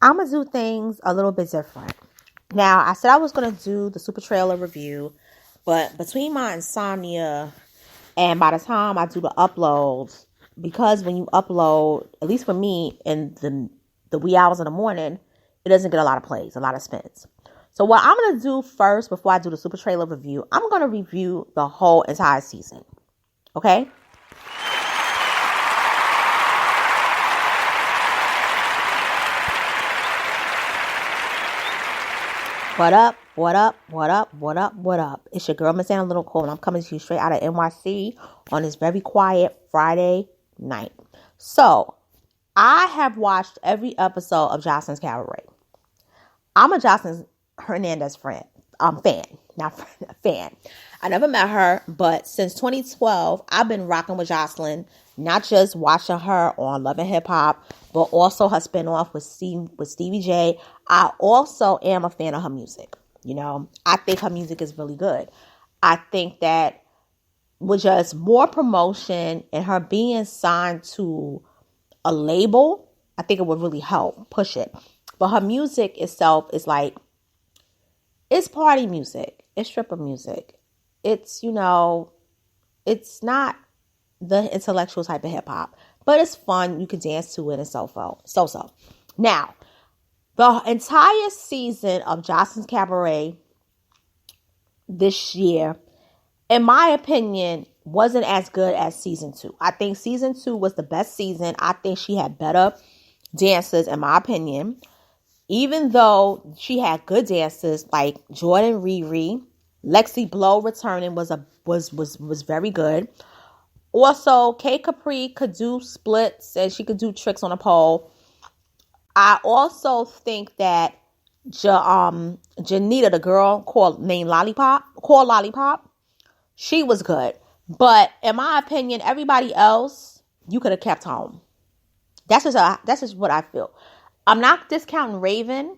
I'm going to do things a little bit different. Now, I said I was going to do the super trailer review, but between my insomnia and by the time I do the uploads, because when you upload, at least for me, in the wee hours in the morning, it doesn't get a lot of plays, a lot of spins. So what I'm going to do first, before I do the super trailer review, I'm going to review the whole entire season. Okay? What up? What up? What up? What up? What up? It's your girl, Miss Anna Little Cole, and I'm coming to you straight out of NYC on this very quiet Friday night. So, I have watched every episode of Joseline's Cabaret. I'm a Joseline Hernandez fan. I never met her, but since 2012, I've been rocking with Joseline, not just watching her on Love and Hip Hop, but also her spinoff with Stevie J. I also am a fan of her music. You know, I think her music is really good. I think that with just more promotion and her being signed to a label, I think it would really help push it. But her music itself is like, it's party music. It's stripper music. It's, you know, it's not the intellectual type of hip hop, but it's fun. You can dance to it and so. Now, the entire season of Joseline's Cabaret this year, in my opinion, wasn't as good as season 2. I think season 2 was the best season. I think she had better dancers, in my opinion. Even though she had good dancers like Jordan Riri, Lexi Blow returning was very good. Also, K Capri could do splits and she could do tricks on a pole. I also think that Janita, the girl called Lollipop, she was good. But in my opinion, everybody else you could have kept home. That's just what I feel. I'm not discounting Raven,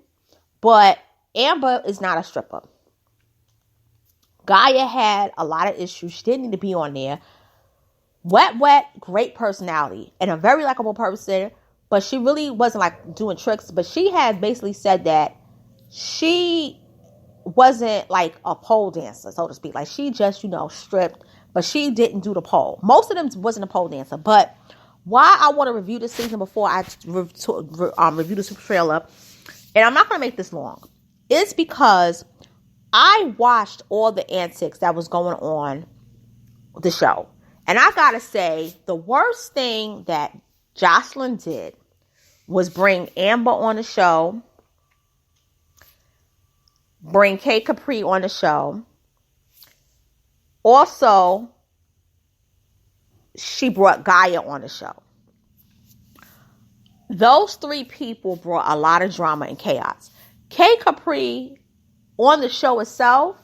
but Amber is not a stripper. Gaia had a lot of issues. She didn't need to be on there. Wet, great personality and a very likable person, but she really wasn't like doing tricks. But she has basically said that she wasn't like a pole dancer, so to speak. Like she just, stripped, but she didn't do the pole. Most of them wasn't a pole dancer, but why I want to review this season before I review the super trailer, and I'm not going to make this long, it's because I watched all the antics that was going on the show. And I got to say, the worst thing that Joseline did was bring Amber on the show, bring K Capri on the show. Also, she brought Gaia on the show. Those 3 people brought a lot of drama and chaos. K Capri on the show itself,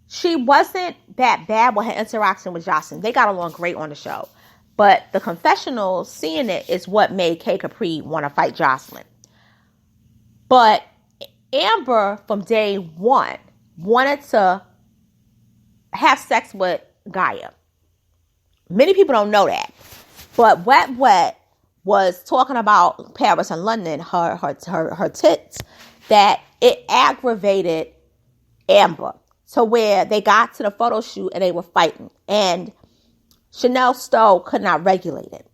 she wasn't that bad with her interaction with Joseline. They got along great on the show. But the confessional, seeing it, is what made K Capri want to fight Joseline. But Amber, from day one, wanted to have sex with Gaia. Many people don't know that. But Wet was talking about Paris and London, her tits, that it aggravated Amber to where they got to the photo shoot and they were fighting. And Chanel Stowe could not regulate it.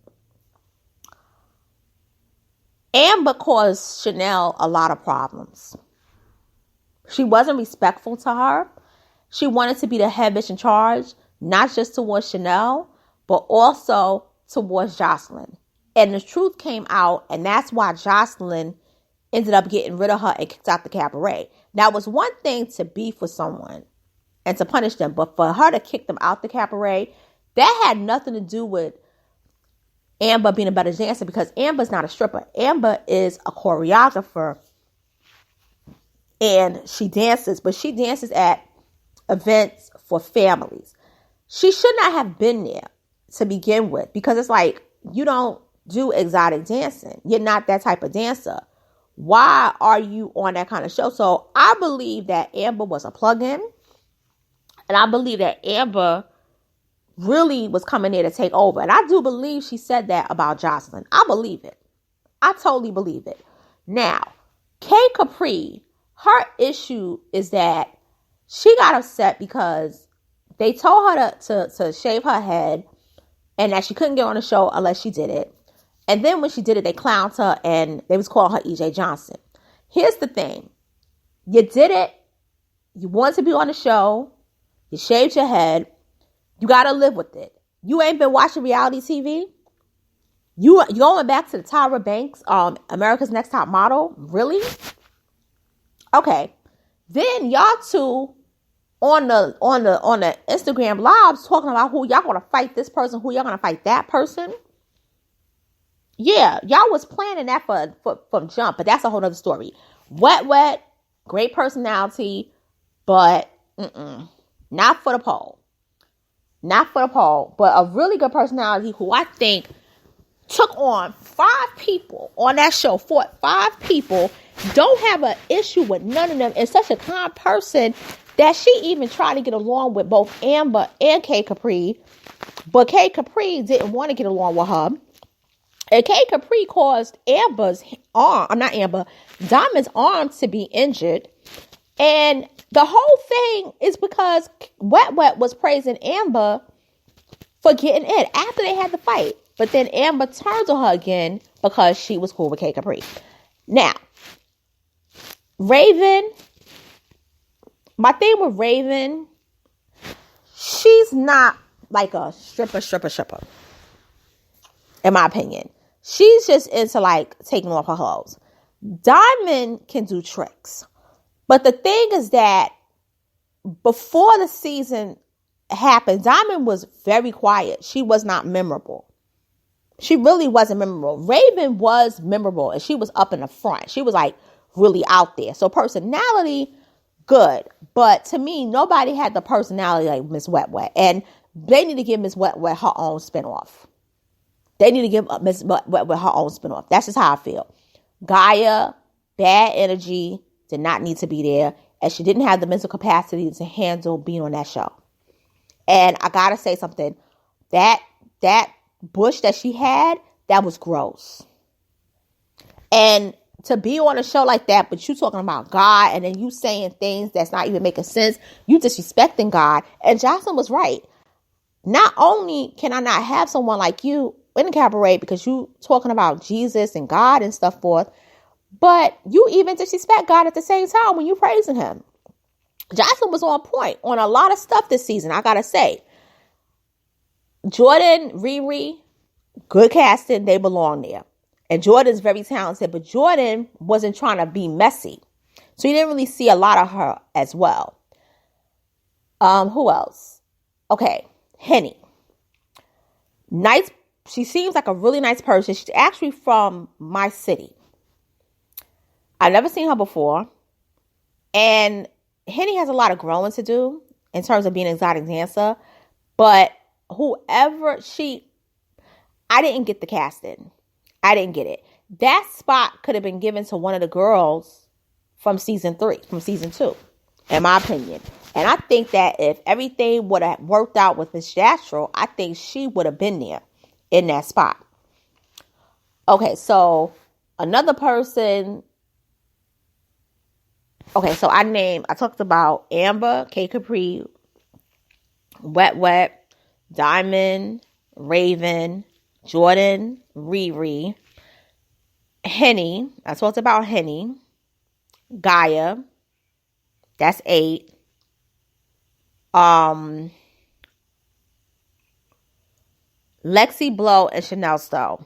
Amber caused Chanel a lot of problems. She wasn't respectful to her. She wanted to be the head bitch in charge, not just towards Chanel, but also towards Joseline. And the truth came out, and that's why Joseline ended up getting rid of her and kicked out the cabaret. Now, it was one thing to beef with someone and to punish them, but for her to kick them out the cabaret, that had nothing to do with Amber being a better dancer, because Amber's not a stripper. Amber is a choreographer, and she dances, but she dances at events for families. She should not have been there to begin with, because it's like, you don't do exotic dancing. You're not that type of dancer. Why are you on that kind of show? So I believe that Amber was a plug-in. And I believe that Amber really was coming there to take over. And I do believe she said that about Joseline. I believe it. I totally believe it. Now, K Capri, her issue is that she got upset because they told her to shave her head and that she couldn't get on the show unless she did it. And then when she did it, they clowned her and they was calling her EJ Johnson. Here's the thing. You did it. You wanted to be on the show. You shaved your head. You got to live with it. You ain't been watching reality TV? You going back to the Tyra Banks, America's Next Top Model? Really? Okay. Then y'all two on the Instagram lives talking about who y'all gonna fight this person, who y'all gonna fight that person. Yeah, y'all was planning that from jump, but that's a whole other story. Wet, great personality, but not for the poll. Not for the poll, but a really good personality who I think took on 5 people on that show, fought 5 people, don't have an issue with none of them, and such a kind person that she even tried to get along with both Amber and K Capri, but K Capri didn't want to get along with her. And K Capri caused Diamond's arm to be injured. And the whole thing is because Wet was praising Amber for getting in after they had the fight. But then Amber turned on her again because she was cool with K Capri. Now, Raven, my thing with Raven, she's not like a stripper. In my opinion. She's just into like taking off her clothes. Diamond can do tricks. But the thing is that before the season happened, Diamond was very quiet. She was not memorable. She really wasn't memorable. Raven was memorable and she was up in the front. She was like really out there. So personality, good. But to me, nobody had the personality like Miss Wet. And they need to give Miss Wet her own spinoff. They need to give Miss Wet her own spinoff. That's just how I feel. Gaia, bad energy, did not need to be there. And she didn't have the mental capacity to handle being on that show. And I gotta say something. That bush that she had, that was gross. And to be on a show like that, but you talking about God and then you saying things that's not even making sense, you disrespecting God. And Joseline was right. Not only can I not have someone like you in the cabaret because you talking about Jesus and God and stuff forth, but you even disrespect God at the same time when you praising him. Joseline was on point on a lot of stuff this season, I gotta say. Jordan, Riri, good casting, they belong there. And Jordan's very talented, but Jordan wasn't trying to be messy. So you didn't really see a lot of her as well. Who else? Okay, Henny. Nice. She seems like a really nice person. She's actually from my city. I've never seen her before. And Henny has a lot of growing to do in terms of being an exotic dancer. But I didn't get the casting. I didn't get it. That spot could have been given to one of the girls from season 2, in my opinion. And I think that if everything would have worked out with Miss Jastro, I think she would have been there in that spot. Okay, so another person. Okay, so I talked about Amber, K Capri, Wet, Diamond, Raven, Jordan, Riri, Henny. I talked about Henny, Gaia. That's 8. Lexi Blow and Chanel Stowe.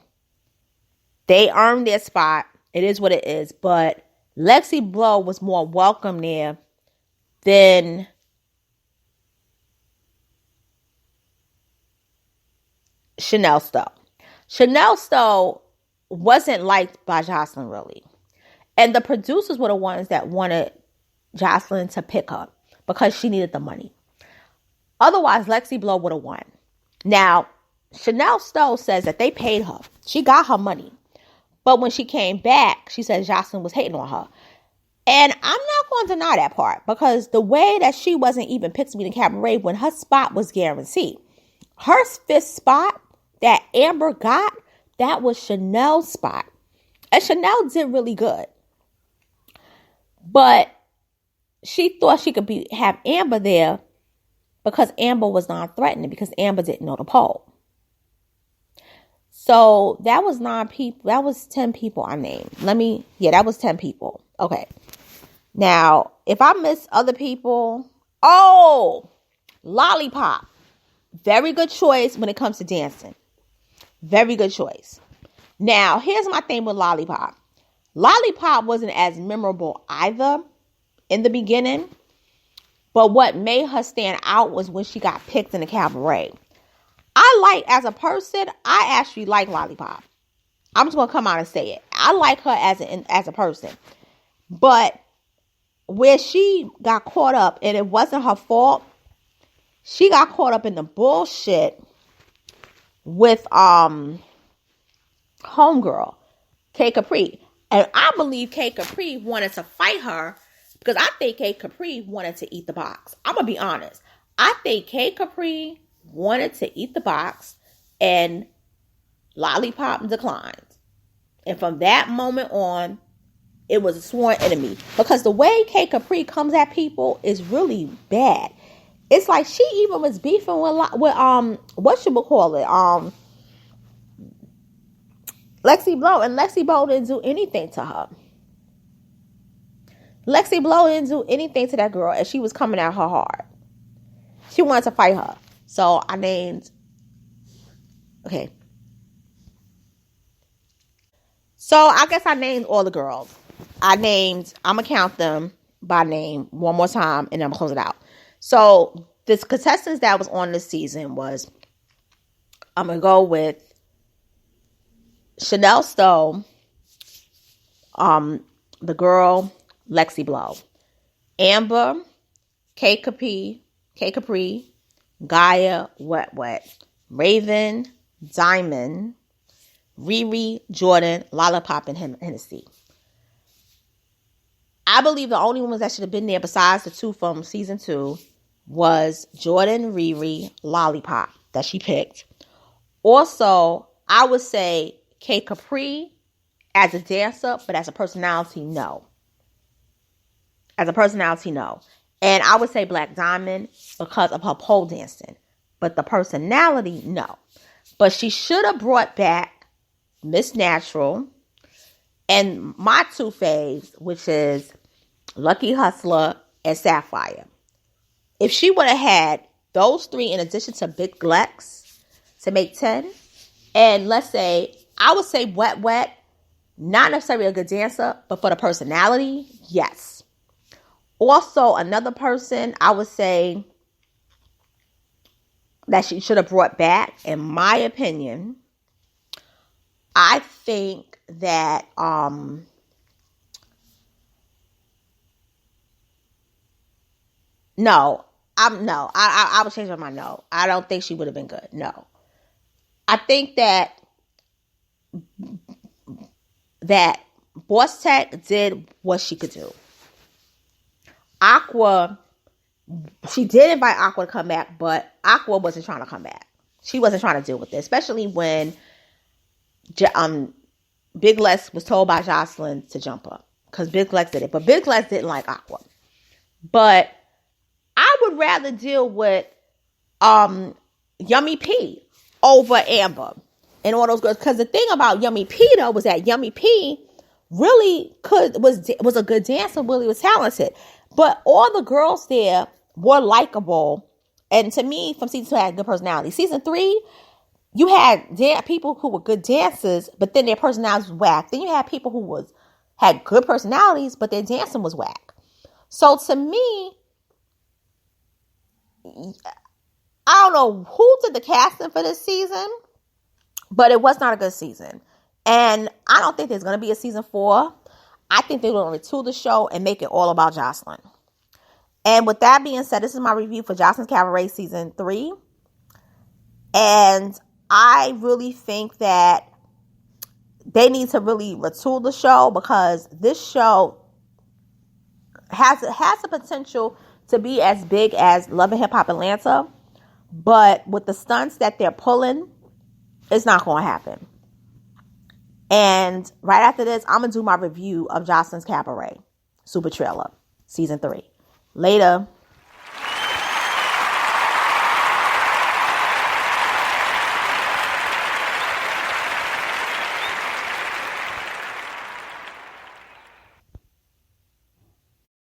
They earned their spot. It is what it is. But Lexi Blow was more welcome there than Chanel Stowe. Chanel Stowe wasn't liked by Joseline, really. And the producers were the ones that wanted Joseline to pick her because she needed the money. Otherwise, Lexi Blow would have won. Now, Chanel Stowe says that they paid her. She got her money. But when she came back, she said Joseline was hating on her. And I'm not going to deny that part because the way that she wasn't even picked to be in the cabaret when her spot was guaranteed. Her 5th spot that Amber got, that was Chanel's spot. And Chanel did really good. But she thought she could have Amber there because Amber was non-threatening, because Amber didn't know the pole. So that was 9 people. That was 10 people I named. That was 10 people. Okay. Now, if I miss other people, Lollipop. Very good choice when it comes to dancing. Very good choice. Now, here's my thing with Lollipop. Lollipop wasn't as memorable either in the beginning, but what made her stand out was when she got picked in the cabaret. As a person, I actually like Lollipop. I'm just going to come out and say it. I like her as a person. But where she got caught up, and it wasn't her fault, she got caught up in the bullshit with homegirl, K Capri. And I believe K Capri wanted to fight her because I think K Capri wanted to eat the box. I'm going to be honest. I think K Capri wanted to eat the box and Lollipop declined. And from that moment on, it was a sworn enemy. Because the way K Capri comes at people is really bad. It's like she even was beefing with Lexi Blow, and Lexi Blow didn't do anything to her. Lexi Blow didn't do anything to that girl, and she was coming at her hard. She wanted to fight her. So I named... Okay. So I guess I named all the girls. I'm going to count them by name one more time, and then I'm going to close it out. So the contestants that was on this season was... I'm going to go with Chanel Stowe, the girl Lexi Blow, Amber, K Capri, Gaia, Wet, Raven, Diamond, Riri, Jordan, Lollipop, and Hennessy. I believe the only ones that should have been there besides the 2 from season 2 was Jordan, Riri, Lollipop that she picked. Also, I would say K Capri as a dancer, but as a personality, no. And I would say Black Diamond because of her pole dancing. But the personality, no. But she should have brought back Miss Natural and my 2 faves, which is Lucky Hustler and Sapphire. If she would have had those 3 in addition to Big Lex to make 10, and let's say, I would say Wet, not necessarily a good dancer, but for the personality, yes. Also, another person I would say that she should have brought back, in my opinion, I think that I would change my no. I don't think she would have been good. No. I think that Boss Tech did what she could do. Aqua, she did invite Aqua to come back, but Aqua wasn't trying to come back. She wasn't trying to deal with it, especially when Big Lex was told by Joseline to jump up, because Big Lex did it. But Big Lex didn't like Aqua. But I would rather deal with Yummy P over Amber and all those girls. Because the thing about Yummy P, though, was that Yummy P really was a good dancer, really was talented. But all the girls there were likable. And to me, from season 2, had good personality. Season 3, you had people who were good dancers, but then their personalities was whack. Then you had people who had good personalities, but their dancing was whack. So to me, I don't know who did the casting for this season, but it was not a good season. And I don't think there's going to be a season 4. I think they're going to retool the show and make it all about Joseline. And with that being said, this is my review for Joseline's Cabaret Season 3. And I really think that they need to really retool the show, because this show has the potential to be as big as Love and Hip Hop Atlanta. But with the stunts that they're pulling, it's not going to happen. And right after this, I'm going to do my review of Joseline's Cabaret. Super Trailer, season 3. Later.